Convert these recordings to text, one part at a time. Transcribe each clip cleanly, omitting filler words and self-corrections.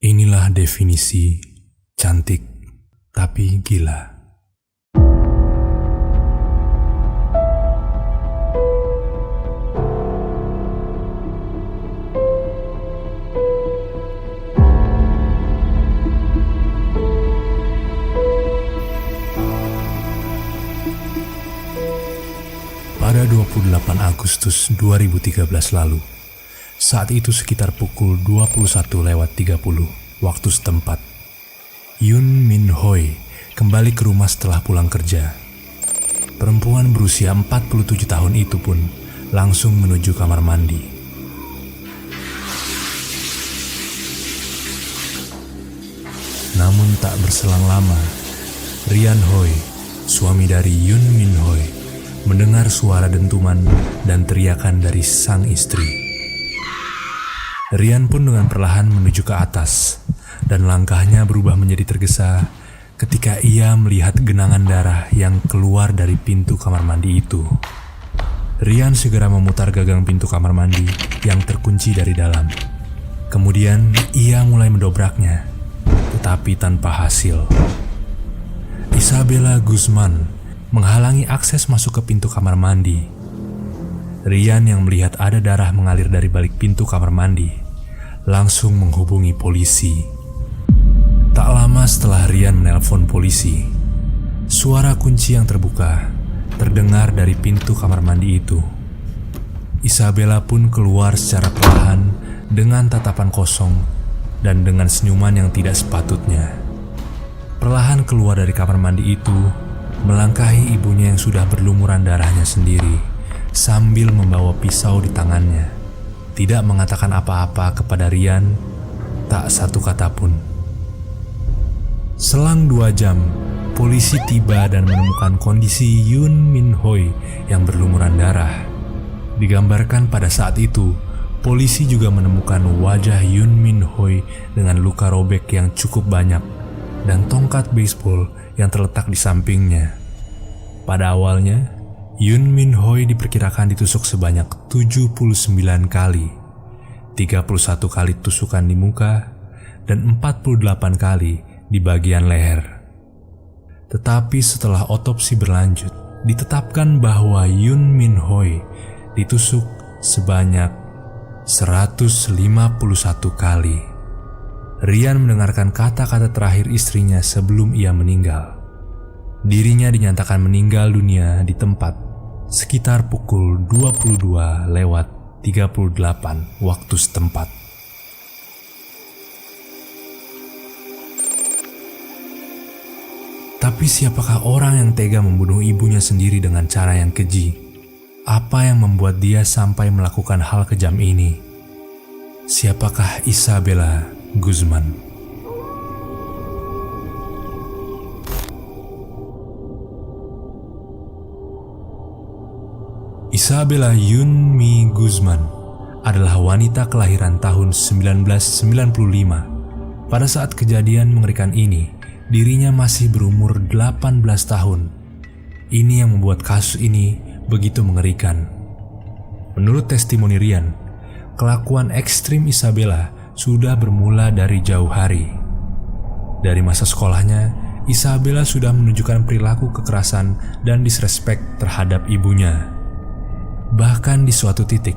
Inilah definisi cantik tapi gila. Pada 28 Agustus 2013 lalu, saat itu sekitar pukul 21.30 waktu setempat, Yoon Min Hoi kembali ke rumah setelah pulang kerja. Perempuan berusia 47 tahun itu pun langsung menuju kamar mandi. Namun tak berselang lama, Rian Hoi, suami dari Yoon Min Hoi, mendengar suara dentuman dan teriakan dari sang istri. Rian pun dengan perlahan menuju ke atas, dan langkahnya berubah menjadi tergesa ketika ia melihat genangan darah yang keluar dari pintu kamar mandi itu. Rian segera memutar gagang pintu kamar mandi yang terkunci dari dalam. Kemudian ia mulai mendobraknya, tetapi tanpa hasil. Isabella Guzman menghalangi akses masuk ke pintu kamar mandi. Rian yang melihat ada darah mengalir dari balik pintu kamar mandi langsung menghubungi polisi. Tak lama setelah Rian menelpon polisi, suara kunci yang terbuka terdengar dari pintu kamar mandi itu. Isabella pun keluar secara perlahan dengan tatapan kosong dan dengan senyuman yang tidak sepatutnya. Perlahan keluar dari kamar mandi itu, melangkahi ibunya yang sudah berlumuran darahnya sendiri sambil membawa pisau di tangannya. Tidak mengatakan apa-apa kepada Rian, tak satu kata pun. Selang 2 jam, polisi tiba dan menemukan kondisi Yoon Min Hoi yang berlumuran darah. Digambarkan pada saat itu, polisi juga menemukan wajah Yoon Min Hoi dengan luka robek yang cukup banyak dan tongkat baseball yang terletak di sampingnya. Pada awalnya, Yoon Min Hoi diperkirakan ditusuk sebanyak 79 kali, 31 kali tusukan di muka, dan 48 kali di bagian leher. Tetapi setelah otopsi berlanjut, ditetapkan bahwa Yoon Min Hoi ditusuk sebanyak 151 kali. Rian mendengarkan kata-kata terakhir istrinya sebelum ia meninggal. Dirinya dinyatakan meninggal dunia di tempat sekitar pukul 22:38 waktu setempat. Tapi siapakah orang yang tega membunuh ibunya sendiri dengan cara yang keji? Apa yang membuat dia sampai melakukan hal kejam ini? Siapakah Isabella Guzman? Isabella Yoon Mi Guzman adalah wanita kelahiran tahun 1995. Pada saat kejadian mengerikan ini, dirinya masih berumur 18 tahun. Ini yang membuat kasus ini begitu mengerikan. Menurut testimoni Rian, kelakuan ekstrim Isabella sudah bermula dari jauh hari. Dari masa sekolahnya, Isabella sudah menunjukkan perilaku kekerasan dan disrespek terhadap ibunya. Bahkan di suatu titik,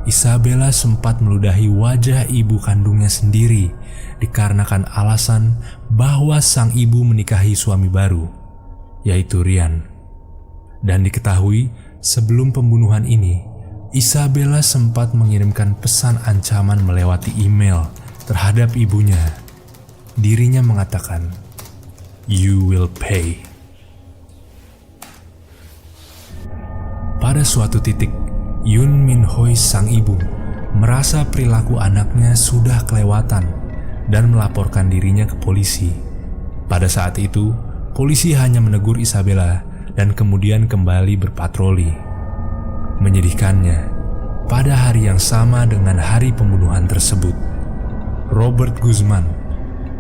Isabella sempat meludahi wajah ibu kandungnya sendiri dikarenakan alasan bahwa sang ibu menikahi suami baru, yaitu Rian. Dan diketahui sebelum pembunuhan ini, Isabella sempat mengirimkan pesan ancaman melewati email terhadap ibunya. Dirinya mengatakan, "You will pay." Pada suatu titik, Yoon Min Hoi sang ibu merasa perilaku anaknya sudah kelewatan dan melaporkan dirinya ke polisi. Pada saat itu, polisi hanya menegur Isabella dan kemudian kembali berpatroli. Menyedihkannya, pada hari yang sama dengan hari pembunuhan tersebut, Robert Guzman,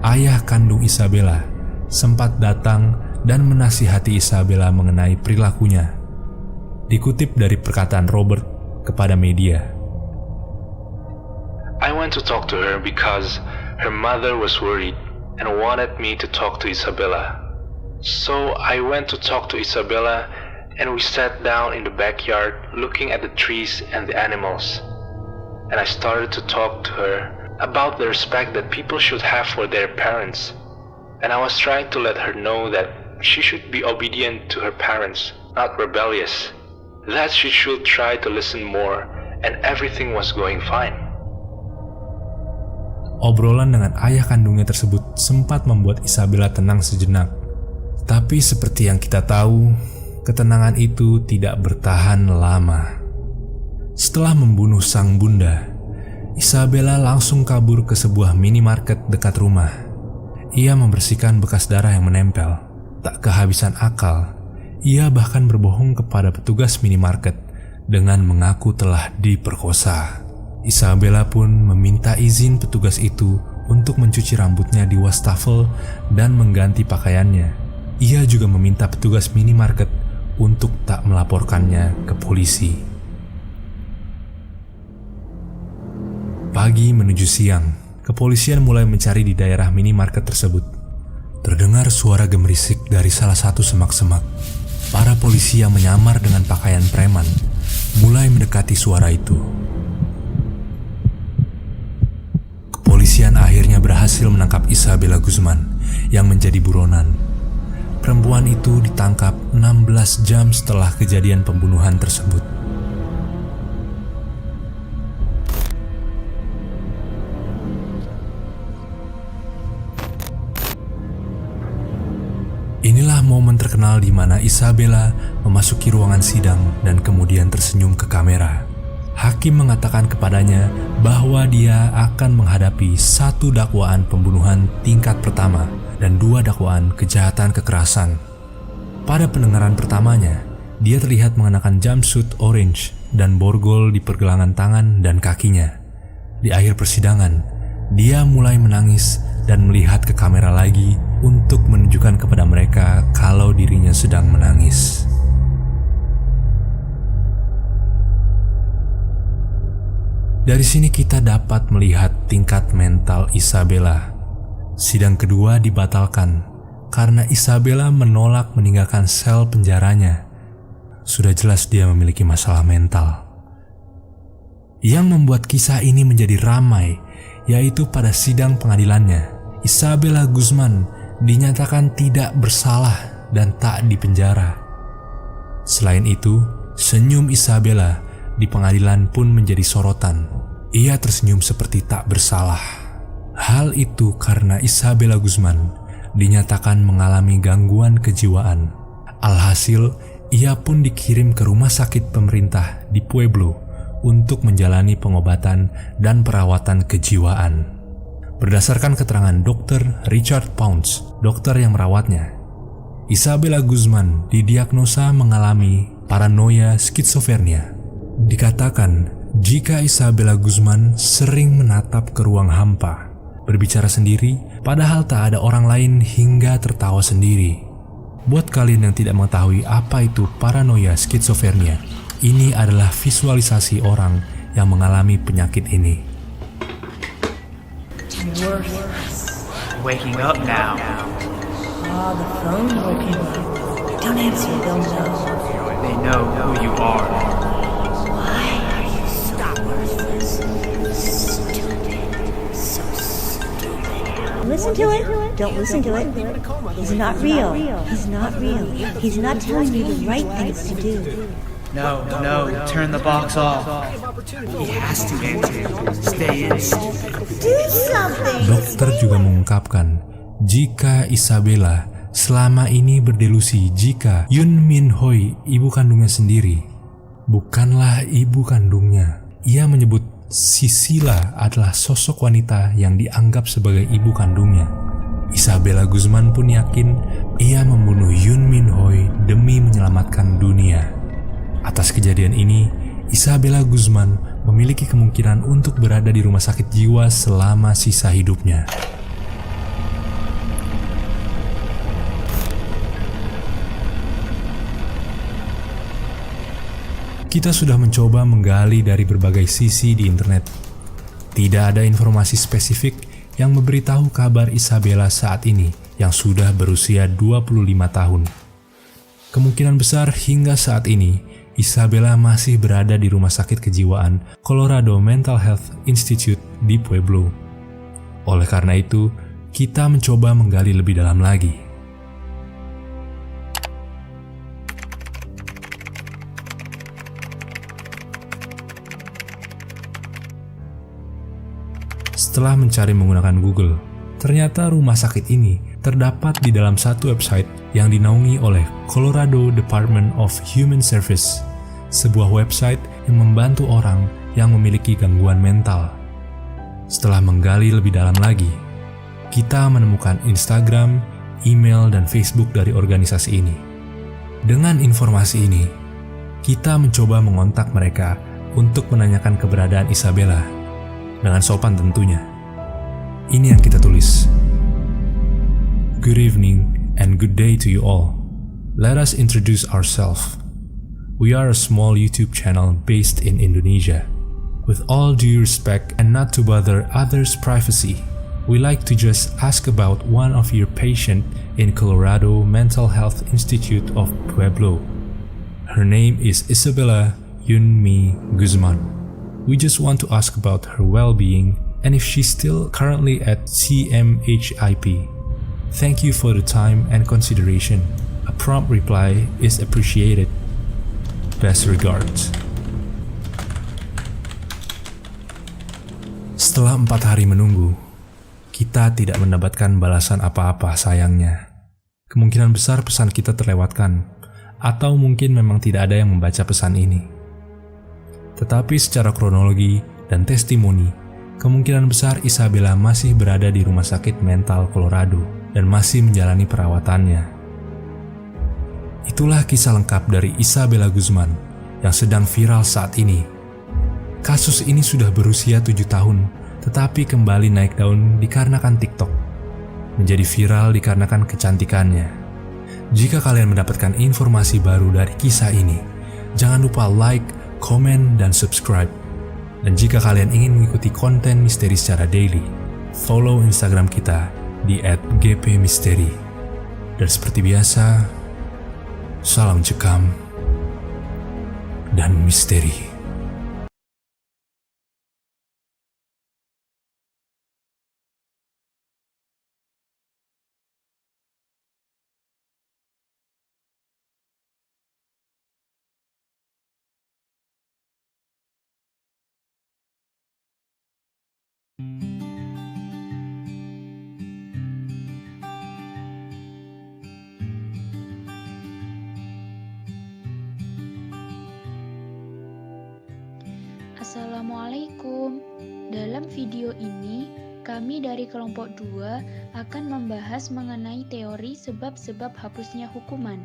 ayah kandung Isabella, sempat datang dan menasihati Isabella mengenai perilakunya. Dikutip dari perkataan Robert kepada media, I went to talk to her because her mother was worried and wanted me to talk to Isabella. So I went to talk to Isabella and we sat down in the backyard looking at the trees and the animals. And I started to talk to her about the respect that people should have for their parents. And I was trying to let her know that she should be obedient to her parents, not rebellious. That she should try to listen more, and everything was going fine. Obrolan dengan ayah kandungnya tersebut sempat membuat Isabella tenang sejenak. Tapi seperti yang kita tahu, ketenangan itu tidak bertahan lama. Setelah membunuh sang bunda, Isabella langsung kabur ke sebuah minimarket dekat rumah. Ia membersihkan bekas darah yang menempel. Tak kehabisan akal, ia bahkan berbohong kepada petugas minimarket dengan mengaku telah diperkosa. Isabella pun meminta izin petugas itu untuk mencuci rambutnya di wastafel dan mengganti pakaiannya. Ia juga meminta petugas minimarket untuk tak melaporkannya ke polisi. Pagi menuju siang, kepolisian mulai mencari di daerah minimarket tersebut. Terdengar suara gemerisik dari salah satu semak-semak. Para polisi yang menyamar dengan pakaian preman mulai mendekati suara itu. Kepolisian akhirnya berhasil menangkap Isabella Guzman yang menjadi buronan. Perempuan itu ditangkap 16 jam setelah kejadian pembunuhan tersebut. Inilah momen terkenal di mana Isabella memasuki ruangan sidang dan kemudian tersenyum ke kamera. Hakim mengatakan kepadanya bahwa dia akan menghadapi 1 dakwaan pembunuhan tingkat pertama dan 2 dakwaan kejahatan kekerasan. Pada pendengaran pertamanya, dia terlihat mengenakan jumpsuit orange dan borgol di pergelangan tangan dan kakinya. Di akhir persidangan, dia mulai menangis dan melihat ke kamera lagi untuk menunjukkan kepada mereka kalau dirinya sedang menangis. Dari sini kita dapat melihat tingkat mental Isabella. Sidang kedua dibatalkan karena Isabella menolak meninggalkan sel penjaranya. Sudah jelas dia memiliki masalah mental. Yang membuat kisah ini menjadi ramai yaitu pada sidang pengadilannya, Isabella Guzman dinyatakan tidak bersalah dan tak dipenjara. Selain itu, senyum Isabella di pengadilan pun menjadi sorotan. Ia tersenyum seperti tak bersalah. Hal itu karena Isabella Guzman dinyatakan mengalami gangguan kejiwaan. Alhasil, ia pun dikirim ke rumah sakit pemerintah di Pueblo untuk menjalani pengobatan dan perawatan kejiwaan. Berdasarkan keterangan Dr. Richard Pounce, dokter yang merawatnya, Isabella Guzman didiagnosa mengalami paranoia skizofrenia. Dikatakan jika Isabella Guzman sering menatap ke ruang hampa, berbicara sendiri padahal tak ada orang lain hingga tertawa sendiri. Buat kalian yang tidak mengetahui apa itu paranoia skizofrenia, ini adalah visualisasi orang yang mengalami penyakit ini. Waking up now. Oh, the phone woke him up. Don't answer, they'll know. They know who you are. Why are you so worthless? Stupid. So stupid. Listen to it. Don't listen to it. He's not real. He's not real. He's not telling you the right things to do. No, turn the box off. He has to answer. Stay in. Do something. Dokter juga mengungkapkan jika Isabella selama ini berdelusi jika Yoon Min Hoi, ibu kandungnya sendiri, bukanlah ibu kandungnya. Ia menyebut Sisila adalah sosok wanita yang dianggap sebagai ibu kandungnya. Isabella Guzman pun yakin ia membunuh Yoon Min Hoi demi menyelamatkan dunia. Atas kejadian ini, Isabella Guzman memiliki kemungkinan untuk berada di rumah sakit jiwa selama sisa hidupnya. Kita sudah mencoba menggali dari berbagai sisi di internet. Tidak ada informasi spesifik yang memberitahu kabar Isabella saat ini yang sudah berusia 25 tahun. Kemungkinan besar hingga saat ini, Isabella masih berada di rumah sakit kejiwaan Colorado Mental Health Institute di Pueblo. Oleh karena itu, kita mencoba menggali lebih dalam lagi. Setelah mencari menggunakan Google, ternyata rumah sakit ini terdapat di dalam satu website yang dinaungi oleh Colorado Department of Human Service, sebuah website yang membantu orang yang memiliki gangguan mental. Setelah menggali lebih dalam lagi, kita menemukan Instagram, email, dan Facebook dari organisasi ini. Dengan informasi ini, kita mencoba mengontak mereka untuk menanyakan keberadaan Isabella, dengan sopan tentunya. Ini yang kita tulis. Good evening and good day to you all. Let us introduce ourselves. We are a small YouTube channel based in Indonesia. With all due respect and not to bother others' privacy, we like to just ask about one of your patient in Colorado Mental Health Institute of Pueblo. Her name is Isabella Yunmi Guzman. We just want to ask about her well-being and if she's still currently at CMHIP. Thank you for the time and consideration. A prompt reply is appreciated. Best regards. Setelah 4 hari menunggu, kita tidak mendapatkan balasan apa-apa sayangnya. Kemungkinan besar pesan kita terlewatkan, atau mungkin memang tidak ada yang membaca pesan ini. Tetapi secara kronologi dan testimoni, kemungkinan besar Isabella masih berada di rumah sakit mental Colorado dan masih menjalani perawatannya. Itulah kisah lengkap dari Isabella Guzman yang sedang viral saat ini. Kasus ini sudah berusia 7 tahun, tetapi kembali naik daun dikarenakan TikTok. Menjadi viral dikarenakan kecantikannya. Jika kalian mendapatkan informasi baru dari kisah ini, jangan lupa like, komen, dan subscribe. Dan jika kalian ingin mengikuti konten misteri secara daily, follow Instagram kita di @gpmisteri. Dan seperti biasa, salam cekam dan misteri. Assalamualaikum. Dalam video ini, kami dari kelompok 2 akan membahas mengenai teori sebab-sebab hapusnya hukuman.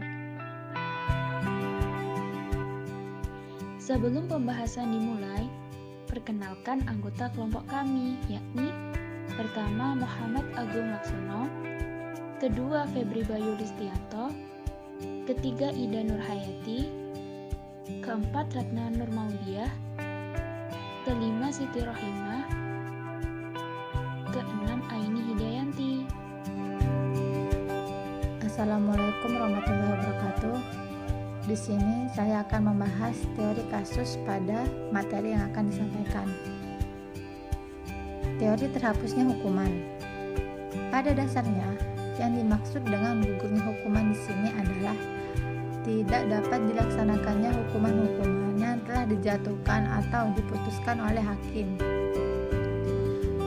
Sebelum pembahasan dimulai, perkenalkan anggota kelompok kami, yakni pertama Muhammad Agung Laksono, kedua Febri Bayu Listianto, ketiga Ida Nurhayati, keempat Ratna Nurmaudiah, kelima Siti Rohimah, keenam Aini Hidayanti. Assalamualaikum warahmatullahi wabarakatuh. Di sini saya akan membahas teori kasus pada materi yang akan disampaikan. Teori terhapusnya hukuman. Pada dasarnya, yang dimaksud dengan gugurnya hukuman di sini adalah tidak dapat dilaksanakannya hukuman-hukuman yang telah dijatuhkan atau diputuskan oleh hakim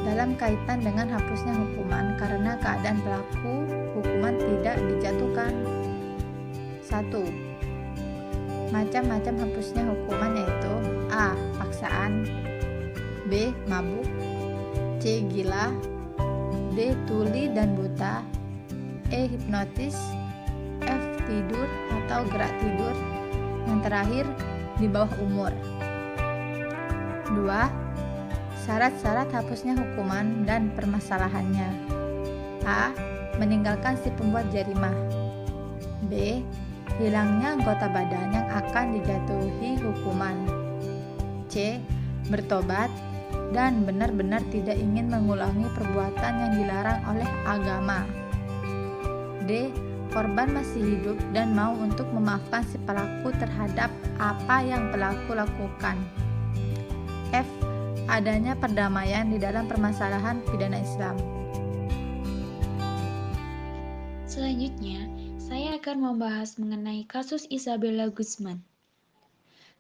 dalam kaitan dengan hapusnya hukuman karena keadaan pelaku hukuman tidak dijatuhkan. 1. Macam-macam hapusnya hukuman yaitu A. Paksaan, B. Mabuk, C. Gila, D. Tuli dan buta, E. Hipnotis, F. Tidur atau gerak tidur, yang terakhir di bawah umur. 2. Syarat-syarat hapusnya hukuman dan permasalahannya. A. Meninggalkan si pembuat jarimah. B. Hilangnya anggota badan yang akan dijatuhi hukuman. C. Bertobat. dan benar-benar tidak ingin mengulangi perbuatan yang dilarang oleh agama. D. Korban masih hidup dan mau untuk memaafkan si pelaku terhadap apa yang pelaku lakukan. F. Adanya perdamaian di dalam permasalahan pidana Islam. Selanjutnya, saya akan membahas mengenai kasus Isabella Guzman.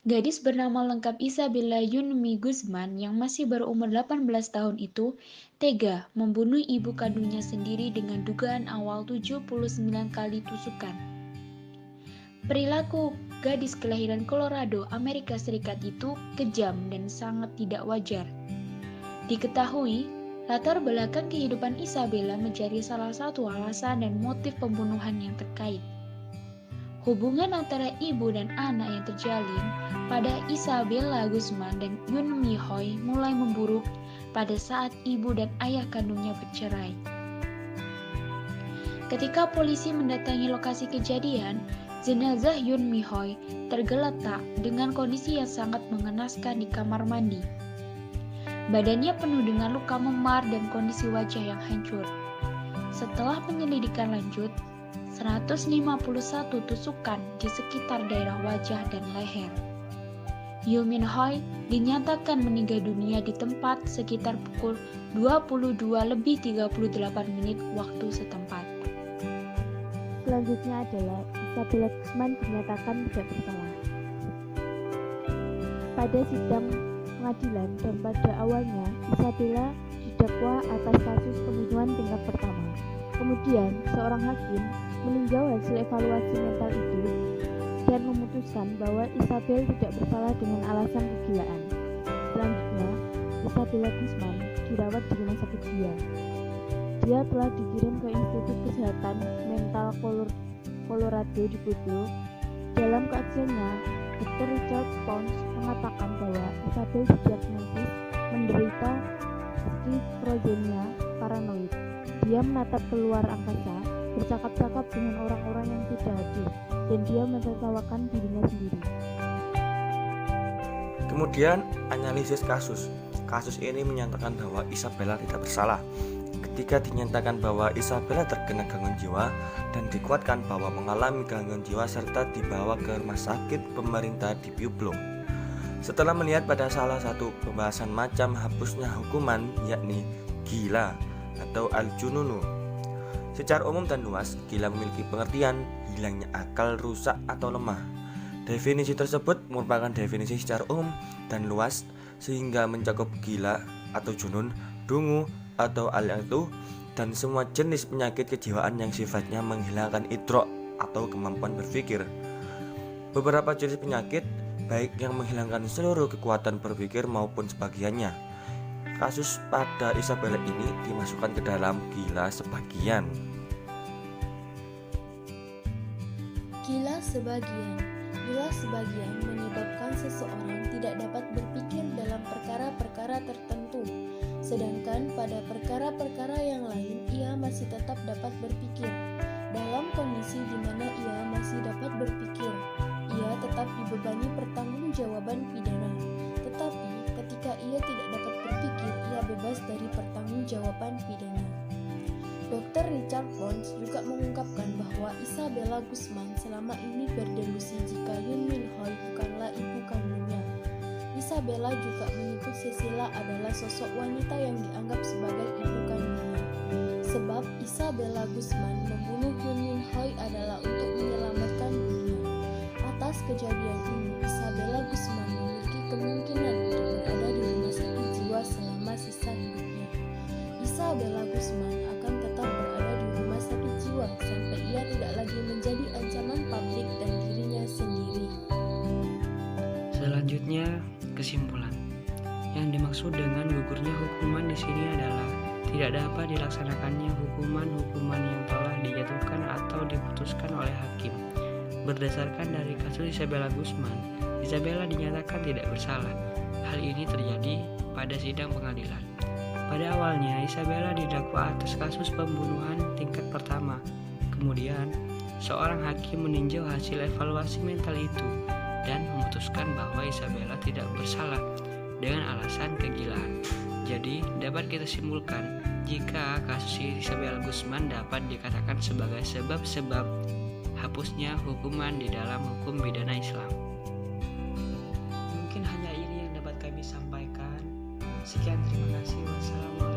Gadis bernama lengkap Isabella Yunmi Guzman yang masih berumur 18 tahun itu tega membunuh ibu kandungnya sendiri dengan dugaan awal 79 kali tusukan. Perilaku gadis kelahiran Colorado, Amerika Serikat itu kejam dan sangat tidak wajar. Diketahui, latar belakang kehidupan Isabella menjadi salah satu alasan dan motif pembunuhan yang terkait. Hubungan antara ibu dan anak yang terjalin pada Isabella Guzman dan Yunmi Hoi mulai memburuk pada saat ibu dan ayah kandungnya bercerai. Ketika polisi mendatangi lokasi kejadian, jenazah Yunmi Hoi tergeletak dengan kondisi yang sangat mengenaskan di kamar mandi. Badannya penuh dengan luka memar dan kondisi wajah yang hancur. Setelah penyelidikan lanjut, 151 tusukan di sekitar daerah wajah dan leher. Yumin Hoi dinyatakan meninggal dunia di tempat sekitar pukul 22:38 waktu setempat. Selanjutnya adalah Isabella Guzman dinyatakan tidak bersalah. Pada sidang pengadilan dan pada awalnya Isabella didakwa atas kasus pembunuhan tingkat pertama. Kemudian seorang hakim meninjau hasil evaluasi mental itu dan memutuskan bahwa Isabel tidak bersalah dengan alasan kegilaan. Selanjutnya, Isabella Guzman dirawat di rumah sakit jiwa. Dia telah dikirim ke Institut Kesehatan Mental Colorado di Pueblo. Dalam kesaksiannya, Dr. Richard Pons mengatakan bahwa Isabel didiagnosis menderita skizofrenia paranoid. Dia menatap keluar angkasa, bercakap-cakap dengan orang-orang yang tidak hadir, dan dia menertawakan dirinya sendiri. Kemudian, analisis kasus. Kasus ini menyatakan bahwa Isabella tidak bersalah. Ketika dinyatakan bahwa Isabella terkena gangguan jiwa dan dikuatkan bahwa mengalami gangguan jiwa serta dibawa ke rumah sakit pemerintah di Pueblo. Setelah melihat pada salah satu pembahasan macam hapusnya hukuman, yakni gila atau al-jununu. Secara umum dan luas, gila memiliki pengertian hilangnya akal, rusak atau lemah. Definisi tersebut merupakan definisi secara umum dan luas sehingga mencakup gila atau junun, dungu atau al-itu dan semua jenis penyakit kejiwaan yang sifatnya menghilangkan idrok atau kemampuan berpikir. Beberapa jenis penyakit baik yang menghilangkan seluruh kekuatan berpikir maupun sebagiannya. Kasus pada Isabella ini dimasukkan ke dalam gila sebagian. Gila sebagian. Gila sebagian menyebabkan seseorang tidak dapat berpikir dalam perkara-perkara tertentu, sedangkan pada perkara-perkara yang lain ia masih tetap dapat berpikir. Dalam kondisi di mana ia masih dapat berpikir, ia tetap dibebani pertanggungjawaban pidana. Tetapi ketika ia tidak dapat berpikir, ia bebas dari pertanggungjawaban pidana. Dr. Richard Pons juga mengungkapkan bahwa Isabella Guzman selama ini berdelusi jika Yunmin Hoi bukanlah ibu kandungnya. Isabella juga menyebut Cecilia adalah sosok wanita yang dianggap sebagai ibu kandungnya. Sebab Isabella Guzman membunuh Yunmin Hoi adalah untuk menyelamatkan dunia. Atas kejadian ini, Isabella Guzman memiliki kemungkinan untuk berada di rumah sakit jiwa selama sisa hidupnya. Isabella Guzman akan tetap berada di rumah sakit jiwa sampai ia tidak lagi menjadi ancaman publik dan dirinya sendiri. Selanjutnya, kesimpulan. Yang dimaksud dengan gugurnya hukuman di sini adalah tidak dapat dilaksanakannya hukuman-hukuman yang telah dijatuhkan atau diputuskan oleh hakim. Berdasarkan dari kasus Isabella Guzman, Isabella dinyatakan tidak bersalah. Hal ini terjadi pada sidang pengadilan. Pada awalnya, Isabella didakwa atas kasus pembunuhan tingkat pertama. Kemudian, seorang hakim meninjau hasil evaluasi mental itu dan memutuskan bahwa Isabella tidak bersalah. dengan alasan kegilaan. Jadi, dapat kita simpulkan jika kasus Isabel Guzman dapat dikatakan sebagai sebab-sebab hapusnya hukuman di dalam hukum pidana Islam. Mungkin hanya ini yang dapat kami sampaikan. Sekian, terima kasih. Wassalamualaikum.